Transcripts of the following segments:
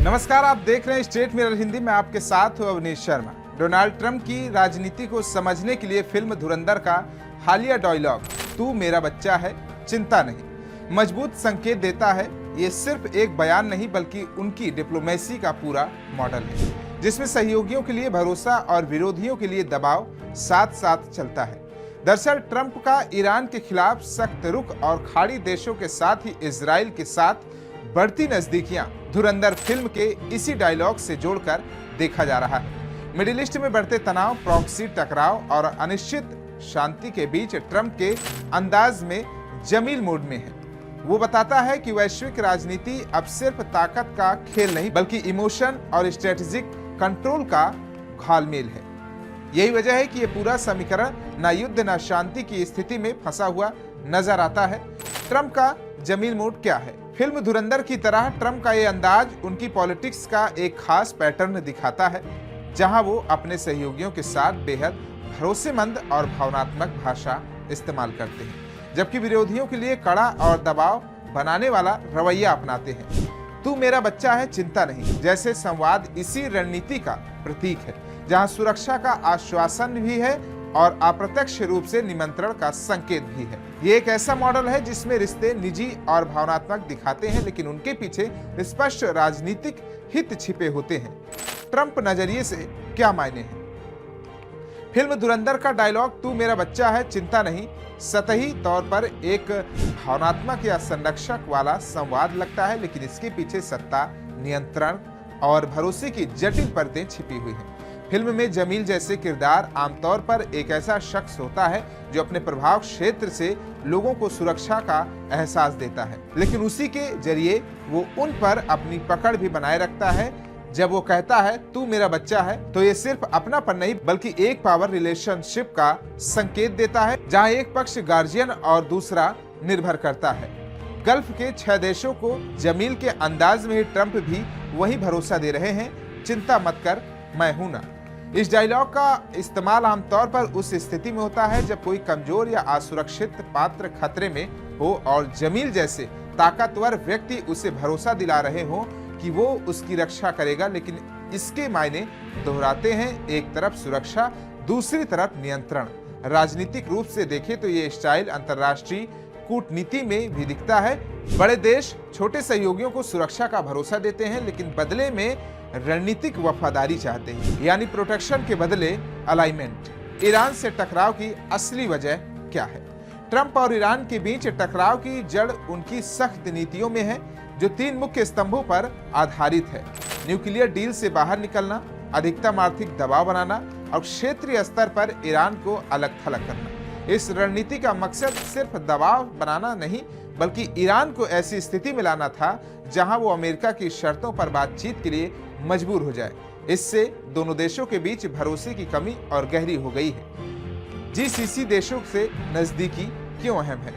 नमस्कार, आप देख रहे हैं स्टेट मिरर हिंदी में। आपके साथ हूं अवनीश शर्मा। डोनाल्ड ट्रंप की राजनीति को समझने के लिए फिल्म धुरंधर का हालिया डायलॉग "तू मेरा बच्चा है, चिंता नहीं" मजबूत संकेत देता है। ये सिर्फ एक बयान नहीं बल्कि उनकी डिप्लोमेसी का पूरा मॉडल है, जिसमें सहयोगियों के लिए भरोसा और विरोधियों के लिए दबाव साथ साथ चलता है। दरअसल ट्रंप का ईरान के खिलाफ सख्त रुख और खाड़ी देशों के साथ ही इजराइल के साथ बढ़ती नजदीकियां धुरंधर फिल्म के इसी डायलॉग से जोड़कर देखा जा रहा है। मिडिल ईस्ट में बढ़ते तनाव, प्रॉक्सी टकराव और अनिश्चित शांति के बीच ट्रंप के अंदाज में जमील मूड में है। वो बताता है कि वैश्विक राजनीति अब सिर्फ ताकत का खेल नहीं बल्कि इमोशन और स्ट्रेटेजिक कंट्रोल का घालमेल है। यही वजह है कि ये पूरा समीकरण न युद्ध न शांति की स्थिति में फंसा हुआ नजर आता है। ट्रंप का जमील मूड क्या है? फिल्म धुरंधर की तरह ट्रंप का ये अंदाज उनकी पॉलिटिक्स का एक खास पैटर्न दिखाता है, जहां वो अपने सहयोगियों के साथ बेहद भरोसेमंद और भावनात्मक भाषा इस्तेमाल करते हैं, जबकि विरोधियों के लिए कड़ा और दबाव बनाने वाला रवैया अपनाते हैं। "तू मेरा बच्चा है, चिंता नहीं" जैसे संवाद इसी रणनीति का प्रतीक है, जहां सुरक्षा का आश्वासन भी है और अप्रत्यक्ष रूप से निमंत्रण का संकेत भी है। ये एक ऐसा मॉडल है जिसमें रिश्ते निजी और भावनात्मक दिखाते हैं, लेकिन उनके पीछे स्पष्ट राजनीतिक हित छिपे होते हैं। ट्रंप नजरिए से क्या मायने हैं? फिल्म धुरंधर का डायलॉग "तू मेरा बच्चा है, चिंता नहीं" सतही तौर पर एक भावनात्मक या संरक्षक वाला संवाद लगता है, लेकिन इसके पीछे सत्ता, नियंत्रण और भरोसे की जटिल परतें छिपी हुई हैं। फिल्म में जमील जैसे किरदार आमतौर पर एक ऐसा शख्स होता है जो अपने प्रभाव क्षेत्र से लोगों को सुरक्षा का एहसास देता है, लेकिन उसी के जरिए वो उन पर अपनी पकड़ भी बनाए रखता है। जब वो कहता है "तू मेरा बच्चा है" तो ये सिर्फ अपनापन नहीं बल्कि एक पावर रिलेशनशिप का संकेत देता है, जहां एक पक्ष गार्जियन और दूसरा निर्भर करता है। गल्फ के 6 देशों को जमील के अंदाज में ही ट्रंप भी वही भरोसा दे रहे हैं, "चिंता मत कर, मैं हूं ना"। इस डायलॉग का इस्तेमाल आमतौर पर उस स्थिति में होता है जब कोई कमजोर या असुरक्षित पात्र खतरे में हो और जमील जैसे ताकतवर व्यक्ति उसे भरोसा दिला रहे हो कि वो उसकी रक्षा करेगा, लेकिन इसके मायने दोहराते हैं। एक तरफ सुरक्षा, दूसरी तरफ नियंत्रण। राजनीतिक रूप से देखें तो ये स्टाइल अंतर्राष्ट्रीय कूटनीति में भी दिखता है। बड़े देश छोटे सहयोगियों को सुरक्षा का भरोसा देते हैं, लेकिन बदले में रणनीतिक वफादारी चाहते हैं, यानी प्रोटेक्शन के बदले अलाइनमेंट। ईरान से टकराव की असली वजह क्या है? ट्रंप और ईरान के बीच टकराव की जड़ उनकी सख्त नीतियों में है, जो 3 मुख्य स्तंभों पर आधारित है: न्यूक्लियर डील से बाहर निकलना, अधिकतम आर्थिक दबाव बनाना और क्षेत्रीय स्तर पर ईरान को अलग थलग करना। इस रणनीति का मकसद सिर्फ दबाव बनाना नहीं बल्कि ईरान को ऐसी स्थिति में लाना था जहां वो अमेरिका की शर्तों पर बातचीत के लिए मजबूर हो जाए। इससे दोनों देशों के बीच भरोसे की कमी और गहरी हो गई है। जीसीसी देशों से नजदीकी क्यों अहम है?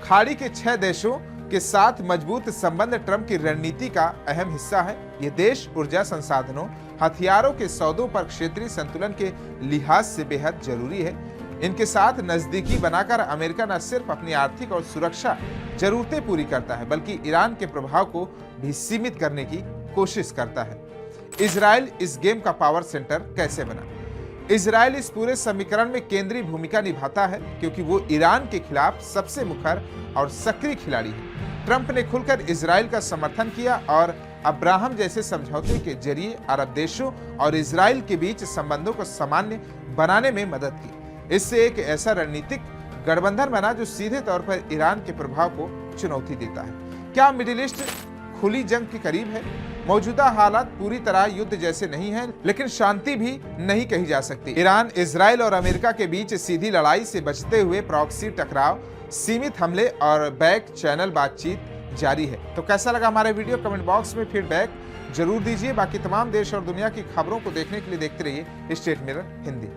खाड़ी के 6 देशों के साथ मजबूत संबंध ट्रंप की रणनीति का अहम हिस्सा है। ये देश ऊर्जा संसाधनों, हथियारों के सौदों पर क्षेत्रीय संतुलन के लिहाज से बेहद जरूरी है। इनके साथ नजदीकी बनाकर अमेरिका न सिर्फ अपनी आर्थिक और सुरक्षा जरूरतें पूरी करता है बल्कि ईरान के प्रभाव को भी सीमित करने की कोशिश करता है। इजराइल इस गेम का पावर सेंटर कैसे बना? इजराइल इस पूरे समीकरण में केंद्रीय भूमिका निभाता है, क्योंकि वो ईरान के खिलाफ सबसे मुखर और सक्रिय खिलाड़ी है। ट्रंप ने खुलकर इजराइल का समर्थन किया और अब्राहम जैसे समझौते के जरिए अरब देशों और इजराइल के बीच संबंधों को सामान्य बनाने में मदद की। इससे एक ऐसा रणनीतिक गठबंधन बना जो सीधे तौर पर ईरान के प्रभाव को चुनौती देता है। क्या मिडिल ईस्ट खुली जंग के करीब है? मौजूदा हालात पूरी तरह युद्ध जैसे नहीं है, लेकिन शांति भी नहीं कही जा सकती। ईरान, इजराइल और अमेरिका के बीच सीधी लड़ाई से बचते हुए प्रॉक्सी टकराव, सीमित हमले और बैक चैनल बातचीत जारी है। तो कैसा लगा हमारा वीडियो? कमेंट बॉक्स में फीडबैक जरूर दीजिए। बाकी तमाम देश और दुनिया की खबरों को देखने के लिए देखते रहिए स्टेट मिरर हिंदी।